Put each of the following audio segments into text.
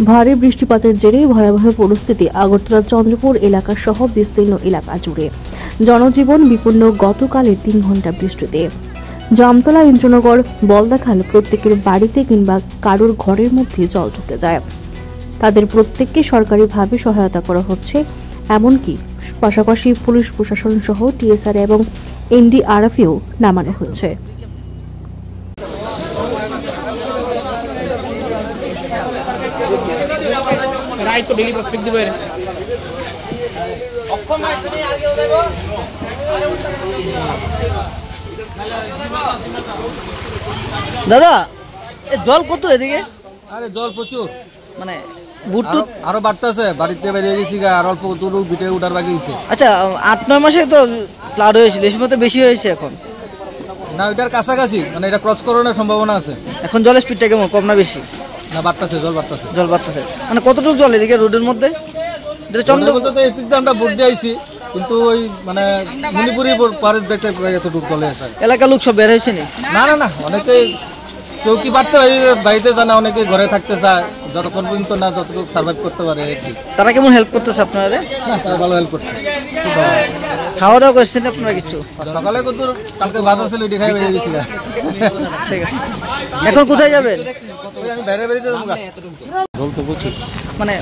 ভারী বৃষ্টিপাতের জেরে ভয়াবহ পরিস্থিতি আগরতলা চন্দ্রপুর এলাকা সহ বিস্তীর্ণ এলাকা জুড়ে। জনজীবন বিপন্ন গতকালের 3 ঘন্টা বৃষ্টিতে। জামতলা, ইন্দ্রনগর, বলদাখাল প্রত্যেকের বাড়িতে কিংবা কারোর ঘরের মধ্যে জল ঢুকে যায়। তাদের প্রত্যেককে সরকারিভাবে সহায়তা করা হচ্ছে, এমনকি পাশাপাশি পুলিশ প্রশাসন সহ টিএসআর এবং এনডিআরএফও নামানো হয়েছে। দাদা, জল কত এদিকে? আরে জল প্রচুর, মানে বুটু আরো বাড়তেছে। বাড়িতে বেরিয়ে গেছি, আর অল্প দূর বিটে উঠার বাকি হয়েছে। আচ্ছা, 8-9 মাসে তো ফ্লাড হয়েছিল, এর সময় তো বেশি হয়েছে এখন না? এটার কাছাকাছি, মানে এটা ক্রস করানোর সম্ভাবনা আছে। এখন জলের স্পিডটা কেমন, কম না বেশি? না, বাড়তেছে, জল বাড়তেছে। জল বাড়তেছে মানে কতটুকু জল এদিকে রোডের মধ্যে? চন্দ্রপুর তো এদিক দিয়ে আমরা ভোট দিয়ে আইছি, কিন্তু ওই মানে মণিপুরি পারে দেখতে প্রায় এতটুকু জলে আছে। এলাকার লোক সব বের হয়েছে না না না, অনেকেই কেউ কি বাড়তে বাড়িতে জানা, অনেকে ঘরে থাকতে চায়, যতক্ষণ পর্যন্ত না যতটুকু সার্ভাইভ করতে পারে। তারা কেমন হেল্প করতেছে আপনারা? না, তারা ভালো হেল্প করছে। খাওয়া দাওয়া করছেন আপনারা কিছু? সকালে কত কালকে ভাত আছে, লুটি খাই বেরিয়ে গেছিল। ঠিক আছে, এখন কোথায় যাবেন? আমি বাইরে বেরিয়ে যাবো। জল তো প্রচুর, মানে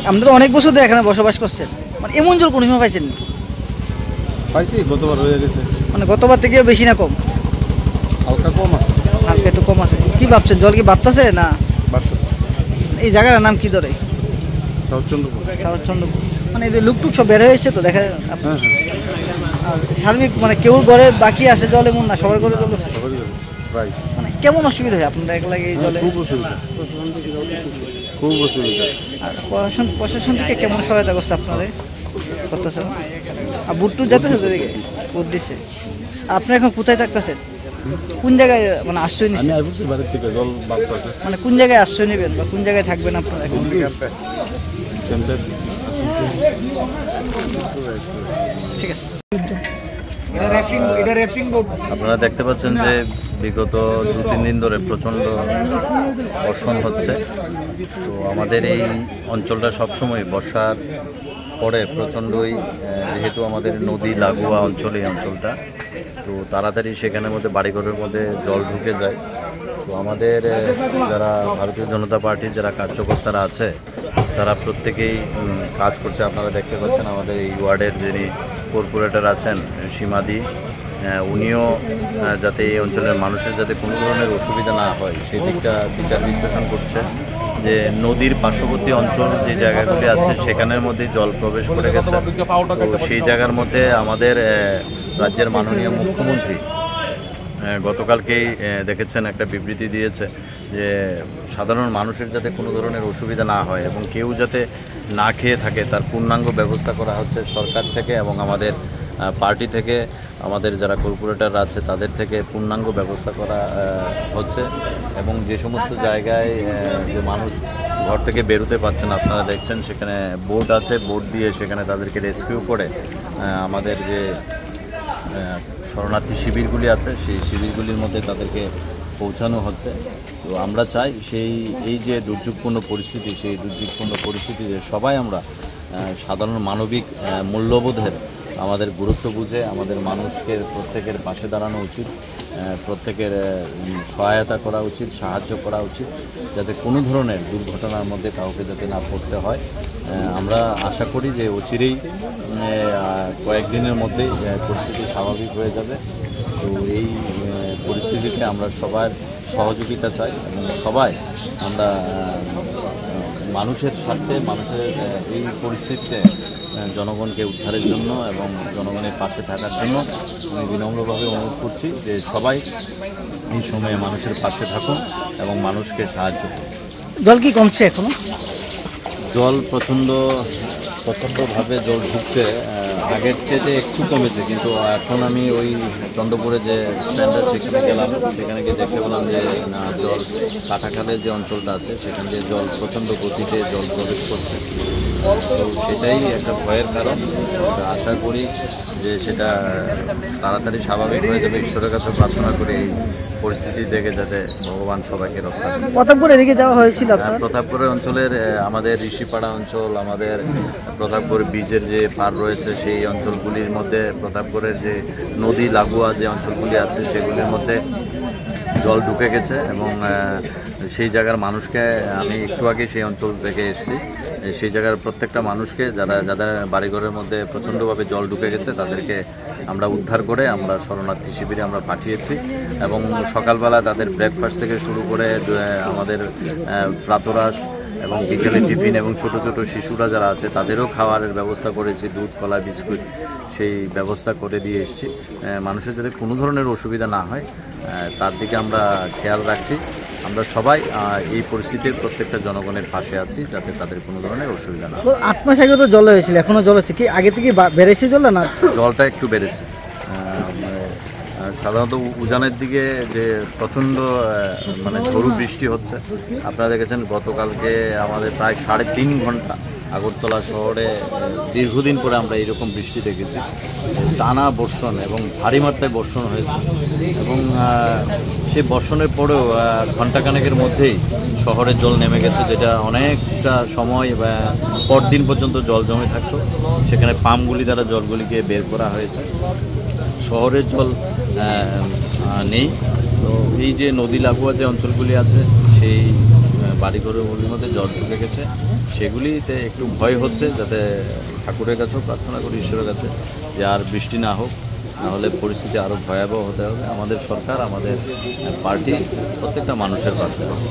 আমরা তো অনেক বছর ধরে এখানে বসবাস করছেন, মানে এমন জল কোন সময় পাইছেন? পাইছি, গতবার হয়ে গেছে। মানে গতবার থেকে বেশি না কম? হালকা কম আছে। হালকা একটু কম আছে। কি ভাবছেন, জল কি বাড়তেছে না বাড়তেছে? এই জায়গাটার নাম কি ধরে? সাউথ চন্দ্রপুর। সাউথ চন্দ্রপুর, মানে এই লুকটুক সব বের হয়েছে তো দেখা যায়। হ্যাঁ হ্যাঁ। আর সার্বিক মানে কেউ ঘরে বাকি আছে জল, এমন না সবার ঘরে জল? মানে কেমন অসুবিধা হয় আপনারা একলা এই জলে? খুব অসুবিধা, খুব অসুবিধা। আর প্রশাসন থেকে কেমন সহায়তা করছে আপনাদের? করতেছে আর বুটটু যেতেছে যেদিকে বুট দিচ্ছে। আর আপনারা এখন কোথায় থাকতেছেন, কোন জায়গায় মানে আশ্রয় নিচ্ছেন? মানে কোন জায়গায় আশ্রয় নেবেন বা কোন জায়গায় থাকবেন আপনারা এখন? ঠিক আছে। আপনারা দেখতে পাচ্ছেন যে বিগত 2-3 দিন ধরে প্রচণ্ড বর্ষণ হচ্ছে। তো আমাদের এই অঞ্চলটা সবসময় বর্ষার পরে প্রচণ্ডই, যেহেতু আমাদের নদী লাগোয়া অঞ্চল এই অঞ্চলটা, তো তাড়াতাড়ি সেখানের মধ্যে বাড়িঘরের মধ্যে জল ঢুকে যায়। তো আমাদের যারা ভারতীয় জনতা পার্টির যারা কার্যকর্তারা আছে তারা প্রত্যেকেই কাজ করছে। আপনারা দেখতে পাচ্ছেন আমাদের এই ওয়ার্ডের যিনি কর্পোরেটর আছেন সীমাদি, উনিও যাতে এই অঞ্চলের মানুষের যাতে কোনো ধরনের অসুবিধা না হয় সেই দিকটা বিচার বিশ্লেষণ করছে। যে নদীর পার্শ্ববর্তী অঞ্চল যে জায়গাগুলি আছে সেখানের মধ্যে জল প্রবেশ করে গেছে। তো সেই জায়গার মধ্যে আমাদের রাজ্যের মাননীয় মুখ্যমন্ত্রী গতকালকেই দেখেছেন একটা বিবৃতি দিয়েছে যে সাধারণ মানুষের যাতে কোনো ধরনের অসুবিধা না হয় এবং কেউ যাতে না খেয়ে থাকে তার পূর্ণাঙ্গ ব্যবস্থা করা হচ্ছে সরকার থেকে এবং আমাদের পার্টি থেকে। আমাদের যারা কর্পোরেটর আছে তাদের থেকে পূর্ণাঙ্গ ব্যবস্থা করা হচ্ছে এবং যে সমস্ত জায়গায় যে মানুষ ঘর থেকে বেরোতে পারছেন আপনারা দেখছেন সেখানে বোট আছে, বোট দিয়ে সেখানে তাদেরকে রেস্কিউ করে আমাদের যে শরণার্থী শিবিরগুলি আছে সেই শিবিরগুলির মধ্যে তাদেরকে পৌঁছানো হচ্ছে। তো আমরা চাই এই যে দুর্যোগপূর্ণ পরিস্থিতি, সেই দুর্যোগপূর্ণ পরিস্থিতিতে সবাই আমরা সাধারণ মানবিক মূল্যবোধের আমাদের গুরুত্ব বুঝে আমাদের মানুষকে প্রত্যেকের পাশে দাঁড়ানো উচিত, প্রত্যেকের সহায়তা করা উচিত, সাহায্য করা উচিত, যাতে কোনো ধরনের দুর্ঘটনার মধ্যে কাউকে যাতে না পড়তে হয়। আমরা আশা করি যে অচিরেই কয়েকদিনের মধ্যেই পরিস্থিতি স্বাভাবিক হয়ে যাবে। তো এই পরিস্থিতিতে আমরা সবার সহযোগিতা চাই এবং সবাই আমরা মানুষের স্বার্থে, মানুষের এই পরিস্থিতিতে জনগণকে উদ্ধারের জন্য এবং জনগণের পাশে থাকার জন্য আমি বিনম্রভাবে অনুরোধ করছি যে সবাই এই সময়ে মানুষের পাশে থাকুন এবং মানুষকে সাহায্য করুন। জল কি কমছে এখনো? জল প্রচণ্ডভাবে জল ঢুকছে। আগের চেয়ে একটু কমেছে, কিন্তু এখন আমি ওই চন্দ্রপুরে যে স্ট্যান্ডার্ড সেখানে গেলাম, সেখানে গিয়ে দেখতে পেলাম যে না, জল কাটাখালের যে অঞ্চলটা আছে সেখান দিয়ে জল প্রচণ্ড গতিতে জল প্রবেশ করছে। তো সেটাই একটা ভয়ের কারণ। আশা করি যে সেটা তাড়াতাড়ি স্বাভাবিক হয়ে যাবে। ঈশ্বরের কাছে প্রার্থনা করি এই পরিস্থিতি থেকে যাতে ভগবান সবাইকে রক্ষা করে। প্রতাপপুর এদিকে যাওয়া হয়েছিল আপনার? প্রতাপপুরের অঞ্চলের আমাদের ঋষিপাড়া অঞ্চল, আমাদের প্রতাপপুর বীজের যে পার রয়েছে সেই অঞ্চলগুলির মধ্যে, প্রতাপপুরের যে নদী লাগোয়া যে অঞ্চলগুলি আছে সেগুলির মধ্যে জল ঢুকে গেছে এবং সেই জায়গার মানুষকে, আমি একটু আগে সেই অঞ্চল থেকে এসেছি, সেই জায়গার প্রত্যেকটা মানুষকে যাদের বাড়িঘরের মধ্যে প্রচণ্ডভাবে জল ঢুকে গেছে তাদেরকে আমরা উদ্ধার করে আমরা শরণার্থী শিবিরে আমরা পাঠিয়েছি এবং সকালবেলা তাদের ব্রেকফাস্ট থেকে শুরু করে আমাদের প্রাতরাশ এবং বিকেলে টিফিন এবং ছোট ছোট শিশুরা যারা আছে তাদেরও খাওয়ারের ব্যবস্থা করেছি, দুধ, কলা, বিস্কুট সেই ব্যবস্থা করে দিয়ে এসেছি। মানুষের যাতে কোনো ধরনের অসুবিধা না হয় তার দিকে আমরা খেয়াল রাখছি। আমরা সবাই এই পরিস্থিতির প্রত্যেকটা জনগণের পাশে আছি যাতে তাদের কোনো ধরনের অসুবিধা না হয়। 8 মাস আগে তো জল হয়েছিল, এখনো জল হচ্ছে কি? আগে থেকে বেড়েছে জলটা না? জলটা একটু বেড়েছে। সাধারণত উজানের দিকে যে প্রচণ্ড মানে ঝড়ু বৃষ্টি হচ্ছে, আপনারা দেখেছেন গতকালকে আমাদের প্রায় 3.5 ঘন্টা আগরতলা শহরে দীর্ঘদিন পরে আমরা এইরকম বৃষ্টি দেখেছি। টানা বর্ষণ এবং ভারী মাত্রায় বর্ষণ হয়েছে এবং সেই বর্ষণের পরেও ঘণ্টাখানেকের মধ্যেই শহরের জল নেমে গেছে, যেটা অনেকটা সময় পরদিন পর্যন্ত জল জমে থাকতো। সেখানে পাম্পগুলি দ্বারা জলগুলিকে বের করা হয়েছে। শহরের জল নেই। তো এই যে নদী লাগোয়া যে অঞ্চলগুলি আছে সেই বাড়িঘরগুলির মধ্যে জল ঢুকে গেছে, সেগুলিতে একটু ভয় হচ্ছে। যাতে ঠাকুরের কাছেও প্রার্থনা করি, ঈশ্বরের কাছে, যে আর বৃষ্টি না হোক, নাহলে পরিস্থিতি আরও ভয়াবহ হতে হবে। আমাদের সরকার, আমাদের পার্টি প্রত্যেকটা মানুষের পাশে আছে।